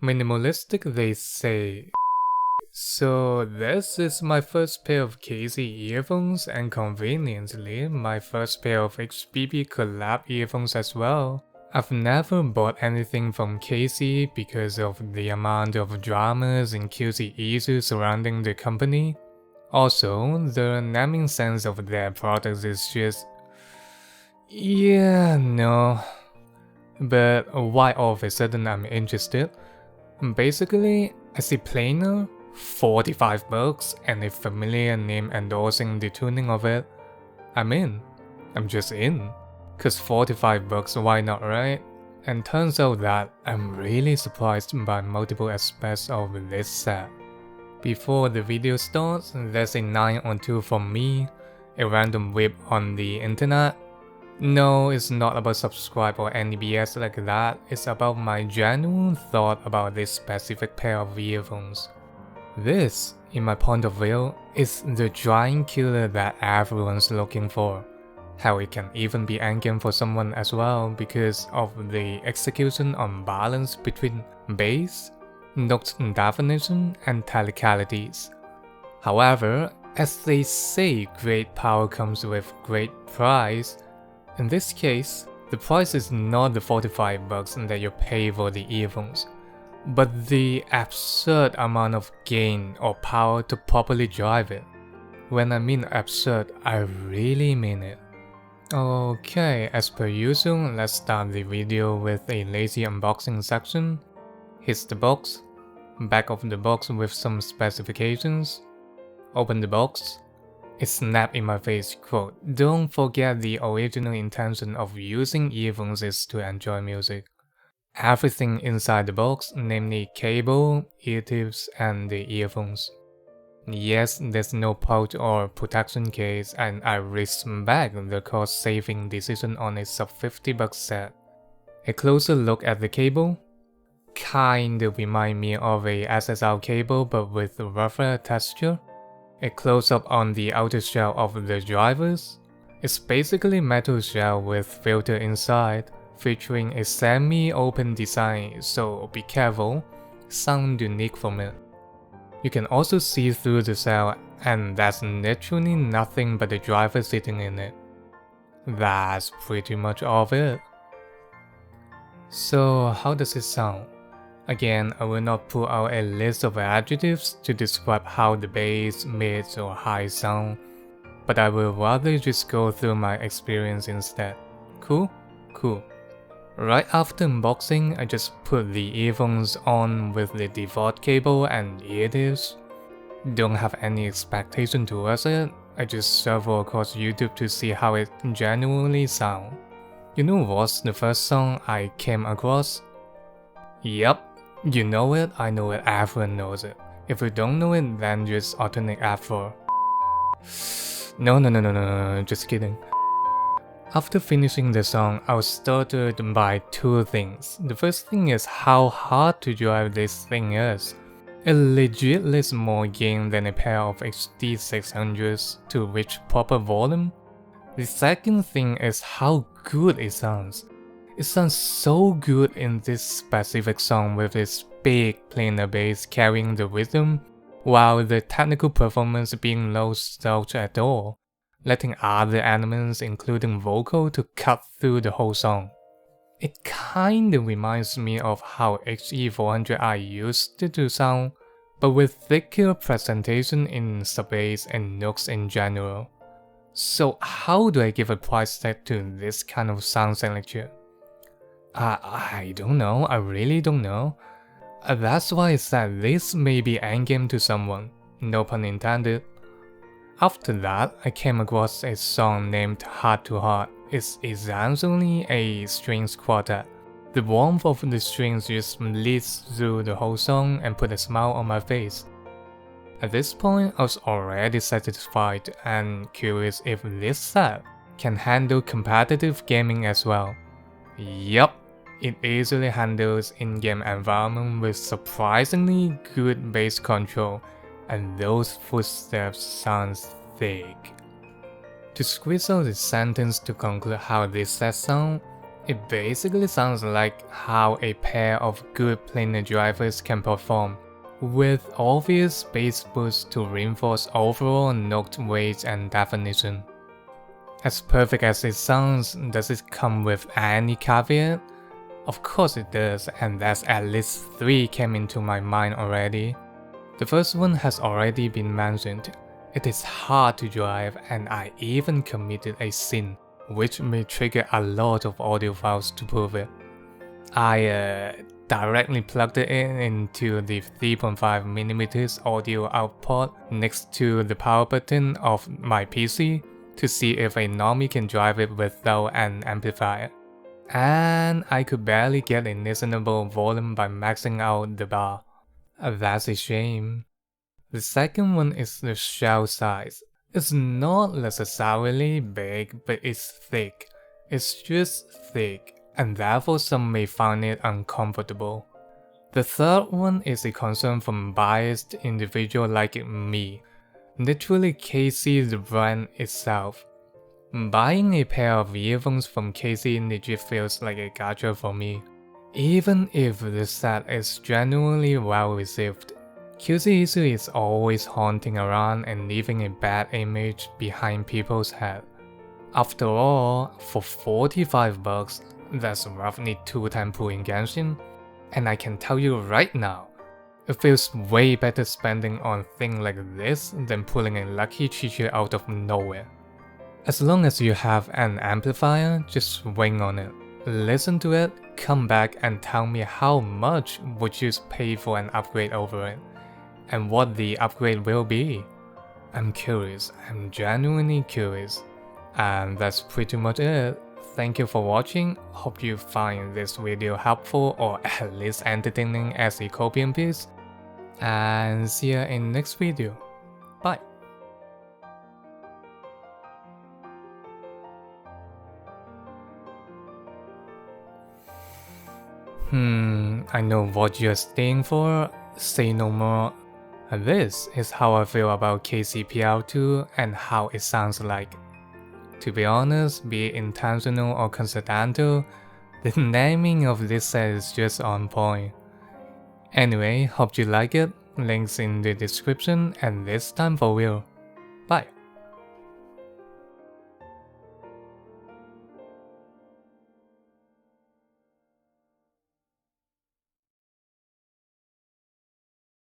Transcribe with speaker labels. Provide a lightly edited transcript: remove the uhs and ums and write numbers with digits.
Speaker 1: Minimalistic, they say. So this is my first pair of KC earphones and conveniently my first pair of HBB collab earphones as well. I've never bought anything from KC because of the amount of dramas and QC issues surrounding the company. Also, the naming sense of their products is just... yeah, no. But why all of a sudden I'm interested? Basically, I see plainer, $45 and a familiar name endorsing the tuning of it. I'm in. I'm just in. Cause $45, why not, right? And turns out that I'm really surprised by multiple aspects of this set. Before the video starts, there's a 9 on 2 from me, a random whip on the internet. No, it's not about subscribe or any BS like that, it's about my genuine thought about this specific pair of earphones. This, in my point of view, is the giant killer that everyone's looking for. Hell, it can even be endgame for someone as well because of the execution on balance between bass, note definition, and technicalities. However, as they say, great power comes with great price. In this case, the price is not the $45 that you pay for the earphones, but the absurd amount of gain or power to properly drive it. When I mean absurd, I really mean it. Okay, as per usual, let's start the video with a lazy unboxing section. Here's the box, back of the box with some specifications. Open the box. It snapped in my face, quote, "Don't forget the original intention of using earphones is to enjoy music." Everything inside the box, namely cable, ear tips, and the earphones. Yes, there's no pouch or protection case, and I respect the cost-saving decision on a sub $50 set. A closer look at the cable. Kinda remind me of a SSL cable but with rougher texture. A close-up on the outer shell of the drivers. It's basically metal shell with filter inside, featuring a semi-open design, so be careful, sound unique from it. You can also see through the cell, and that's literally nothing but the driver sitting in it. That's pretty much all of it. So how does it sound? Again, I will not put out a list of adjectives to describe how the bass, mids, or high sound, but I will rather just go through my experience instead. Cool? Cool. Right after unboxing, I just put the earphones on with the default cable and ear tips. Don't have any expectation towards it, I just searched across YouTube to see how it genuinely sounds. You know what's the first song I came across? Yup, you know it, I know it, everyone knows it. If you don't know it, then just alternate F4. No, just kidding. After finishing the song, I was startled by two things. The first thing is how hard to drive this thing is. It legit lists more gain than a pair of HD 600s to reach proper volume. The second thing is how good it sounds. It sounds so good in this specific song with its big planar bass carrying the rhythm, while the technical performance being no slouch at all, letting other elements including vocal to cut through the whole song. It kinda reminds me of how HE400i used to sound, but with thicker presentation in sub-bass and nooks in general. So how do I give a price tag to this kind of sound signature? I don't know, I really don't know. That's why I said this may be endgame to someone, no pun intended. After that, I came across a song named Heart to Heart. It's essentially a strings quartet. The warmth of the strings just leads through the whole song and put a smile on my face. At this point, I was already satisfied and curious if this set can handle competitive gaming as well. Yup, it easily handles in-game environment with surprisingly good bass control, and those footsteps sounds thick. To squeeze out the sentence to conclude how this set sounds, It basically sounds like how a pair of good planar drivers can perform, with obvious bass boosts to reinforce overall note weight and definition. As perfect as it sounds, does it come with any caveat? Of course it does, and that's at least 3 came into my mind already. The first one has already been mentioned. It is hard to drive, and I even committed a sin, which may trigger a lot of audiophiles to prove it. I directly plugged it into the 3.5mm audio output next to the power button of my PC to see if a normie can drive it without an amplifier. And I could barely get a listenable volume by maxing out the bar. That's a shame. The second one is the shell size. It's not necessarily big, but it's thick. It's just thick, and therefore some may find it uncomfortable. The third one is a concern from biased individual like me. Literally KC the brand itself. Buying a pair of earphones from KC legit feels like a gacha for me. Even if the set is genuinely well received, QC issue is always haunting around and leaving a bad image behind people's head. After all, for 45 bucks, that's roughly 2 tempo in Genshin, and I can tell you right now, it feels way better spending on things like this than pulling a lucky Chichi out of nowhere. As long as you have an amplifier, just swing on it. Listen to it, come back and tell me how much would you pay for an upgrade over it, and what the upgrade will be. I'm curious, I'm genuinely curious. And that's pretty much it. Thank you for watching, hope you find this video helpful or at least entertaining as a copium piece. And see ya in next video. Bye. I know what you're staying for, say no more. This is how I feel about PR2 and how it sounds like. To be honest, be it intentional or coincidental, the naming of this set is just on point. Anyway, hope you like it, links in the description, and this time for real. Bye.